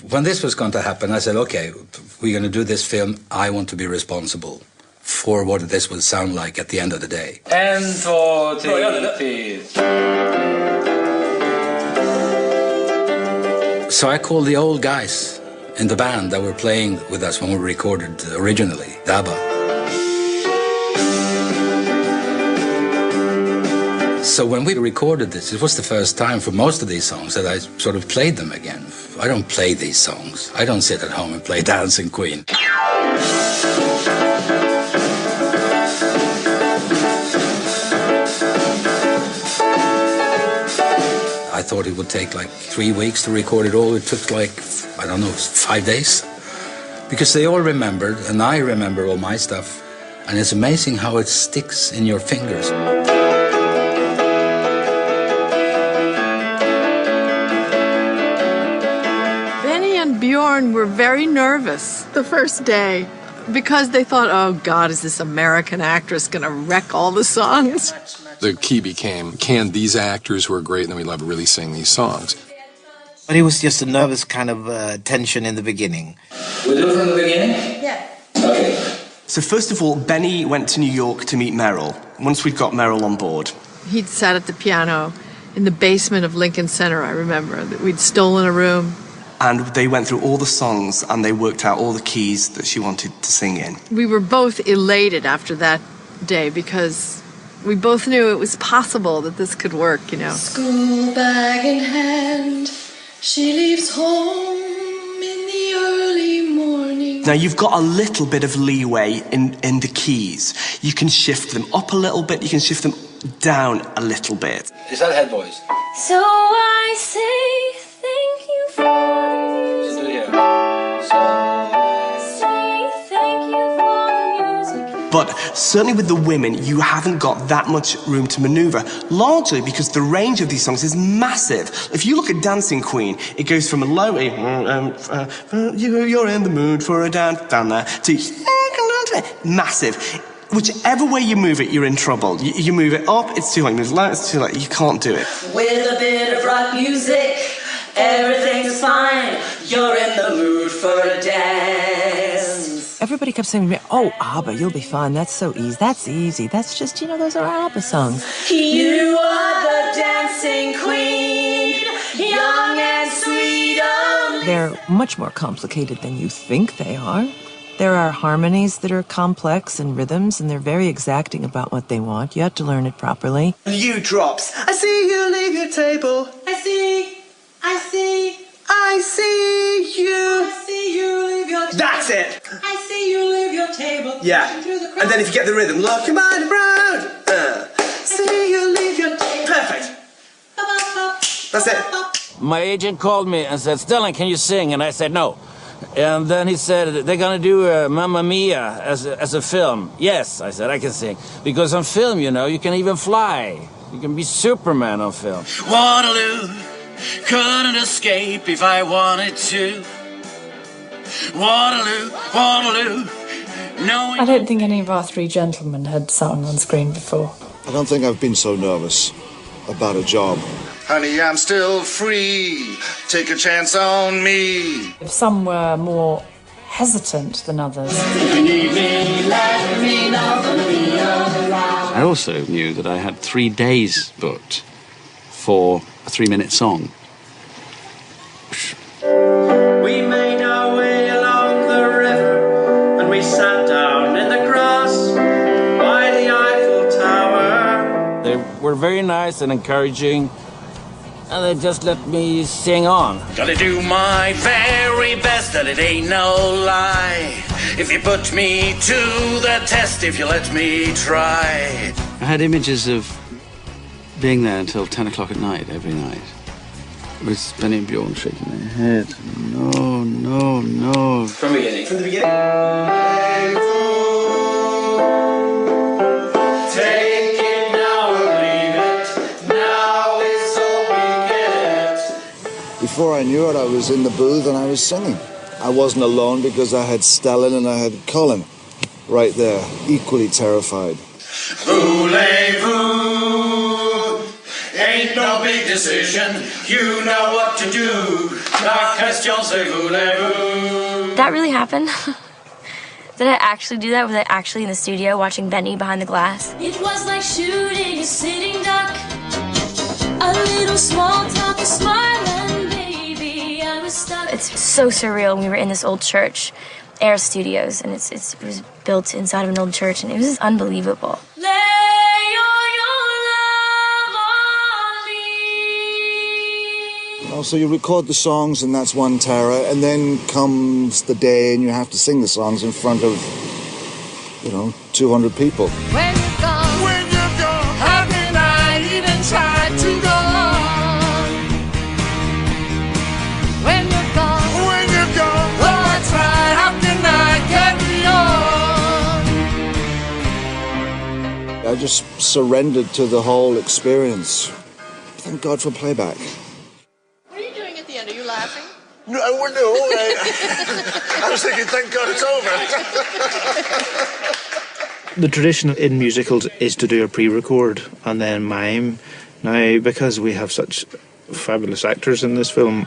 When this was going to happen, I said, okay, we're going to do this film. I want to be responsible for what this will sound like at the end of the day. And 2, 3, So I called the old guys in the band that were playing with us when we recorded originally, ABBA. So when we recorded this, it was the first time for most of these songs that I sort of played them again. I don't play these songs. I don't sit at home and play Dancing Queen. I thought it would take like 3 weeks to record it all. It took like, I don't know, 5 days. Because they all remembered, and I remember all my stuff. And it's amazing how it sticks in your fingers. Benny and Bjorn were very nervous the first day because they thought, oh God, is this American actress gonna wreck all the songs? The key became, can these actors who are great and that we love really sing these songs? But it was just a nervous kind of tension in the beginning. We'll do it from the beginning? Yeah. Okay. So first of all, Benny went to New York to meet Meryl, once we'd got Meryl on board. He'd sat at the piano in the basement of Lincoln Center, I remember. We'd stolen a room. And they went through all the songs and they worked out all the keys that she wanted to sing in. We were both elated after that day because we both knew it was possible that this could work, you know. School bag in hand, she leaves home in the early morning. Now, you've got a little bit of leeway in the keys. You can shift them up a little bit, you can shift them down a little bit. Is that head voice? So I say thank you for the music. Say thank you for the music. But certainly with the women, you haven't got that much room to maneuver, largely because the range of these songs is massive. If you look at Dancing Queen, it goes from a low, you're in the mood for a dance, down there, to massive. Whichever way you move it, you're in trouble. You move it up, it's too high. You move it low, it's too low. You can't do it. With a bit of rock music, everything's fine. You're in the mood for a dance. Everybody kept saying to me, oh, ABBA, you'll be fine. That's so easy. That's easy. That's just, those are ABBA songs. You are the dancing queen, young and sweet. They're much more complicated than you think they are. There are harmonies that are complex and rhythms, and they're very exacting about what they want. You have to learn it properly. You drops. I see you leave your table. I see you. I see you leave your table. That's it. I see you leave your table. Yeah. And then if you get the rhythm, look your mind around. See you leave your table. Perfect. That's it. My agent called me and said, Stellan, can you sing? And I said, no. And then he said, they're going to do Mamma Mia as a film. Yes, I said, I can sing. Because on film, you can even fly. You can be Superman on film. Waterloo, couldn't escape if I wanted to. Waterloo, Waterloo, no. I don't think any of our three gentlemen had sung on screen before. I don't think I've been so nervous about a job. Honey, I'm still free. Take a chance on me. Some were more hesitant than others. If you need me, let me know. I also knew that I had 3 days booked for a 3-minute song. We made our way along the river, and we sat down in the grass by the Eiffel Tower. They were very nice and encouraging. And they just let me sing on. Gotta do my very best, and it ain't no lie. If you put me to the test, if you let me try. I had images of being there until 10 o'clock at night, every night. With Benny and Bjorn shaking their head. No, no, no. From the beginning. From the beginning. Before I knew it, I was in the booth and I was singing. I wasn't alone because I had Stellan and I had Colin right there, equally terrified. Voulez-vous? Ain't no big decision. You know what to do. Dark as question, c'est voulez-vous? That really happened? Did I actually do that? Was I actually in the studio watching Benny behind the glass? It was like shooting a sitting duck. A little small talk, a smile, and baby, I was stuck. It's so surreal. We were in this old church, Air Studios, and it was built inside of an old church, and it was just unbelievable. Lay all your love on me. So you record the songs and that's one terror, and then comes the day and you have to sing the songs in front of, 200 people. When you're gone, how can I even try to go on? When you're gone, though I try, how can I carry on? I just surrendered to the whole experience. Thank God for playback. What are you doing at the end? Are you laughing? No, I was thinking, thank God it's over. The tradition in musicals is to do a pre-record and then mime. Now, because we have such fabulous actors in this film,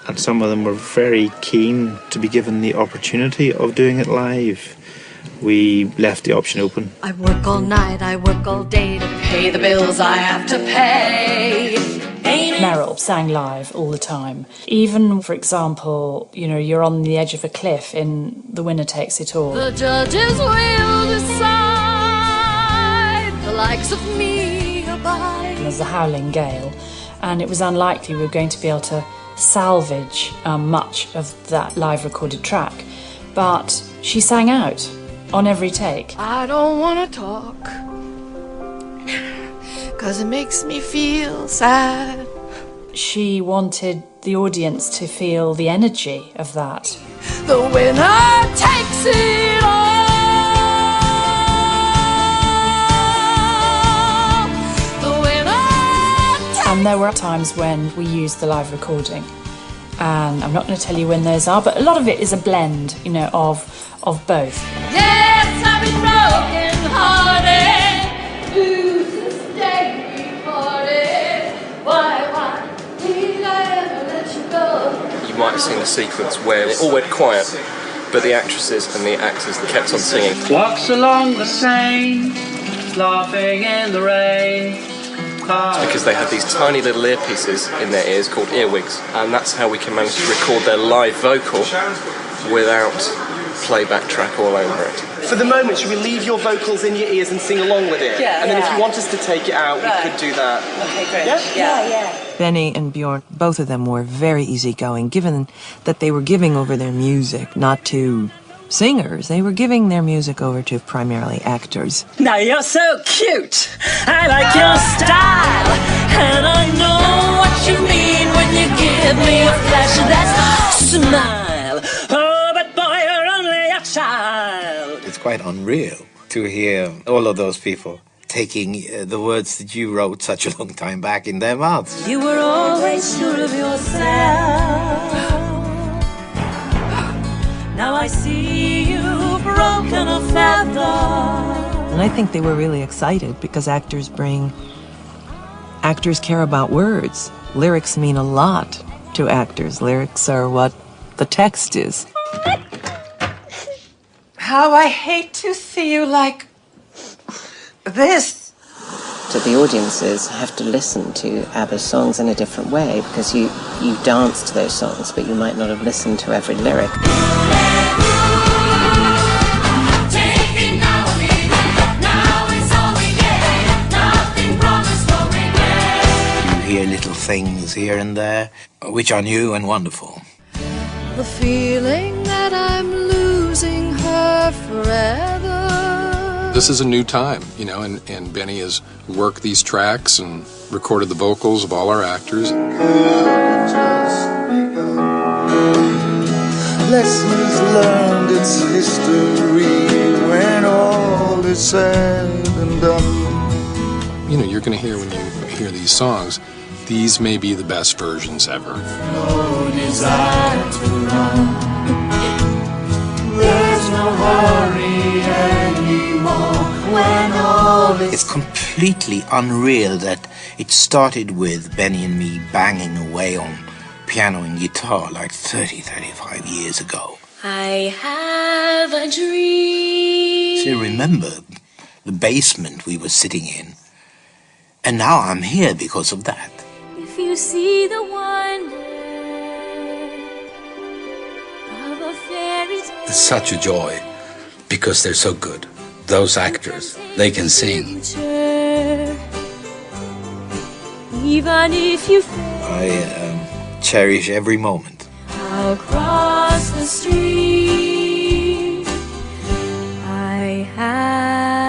and some of them were very keen to be given the opportunity of doing it live, we left the option open. I work all night, I work all day to pay the bills I have to pay. Meryl sang live all the time. Even, for example, you're on the edge of a cliff in The Winner Takes It All. The judges will decide, the likes of me abide. There's the howling gale, and it was unlikely we were going to be able to salvage much of that live recorded track. But she sang out on every take. I don't want to talk, 'cause it makes me feel sad. She wanted the audience to feel the energy of that. The winner takes it all. The winner takes. And there were times when we used the live recording, and I'm not going to tell you when those are, but a lot of it is a blend, of both. Yes, I've been broken hearted. Who's to stay recorded? Why did I ever let you go? You might have seen the sequence where it all went quiet, but the actresses and the actors kept on singing. Walks along the Seine, laughing in the rain. It's because they had these tiny little earpieces in their ears called earwigs, and that's how we can manage to record their live vocal without playback track all over it. For the moment, should we leave your vocals in your ears and sing along with it? Yeah. And then if you want us to take it out, we could do that. Okay, great. Yeah? Benny and Bjorn, both of them were very easygoing, given that they were giving over their music not to singers. They were giving their music over to primarily actors. Now you're so cute. I like your style. And I know what you mean when you give me a flash of that smile. Oh, but boy, you're only a child. It's quite unreal to hear all of those people taking the words that you wrote such a long time back in their mouths. You were always sure of yourself. Now I see you broken a feather. And I think they were really excited because actors care about words. Lyrics mean a lot to actors. Lyrics are what the text is. How I hate to see you like this. So the audiences have to listen to ABBA's songs in a different way because you dance to those songs, but you might not have listened to every lyric. You hear little things here and there, which are new and wonderful. The feeling that I'm losing her forever. This is a new time, and Benny has worked these tracks and recorded the vocals of all our actors. Lessons learned, it's history when all is said and done. You're going to hear when you hear these songs, these may be the best versions ever. No desire to run. There's no hurry anymore when all is. It's completely unreal that it started with Benny and me banging away on piano and guitar like 30, 35 years ago. I have a dream. So remember the basement we were sitting in, and now I'm here because of that. If you see the wonder of a fairy tale. It's such a joy because they're so good. Those actors, they can sing. Even if you I cherish every moment. across the street, I have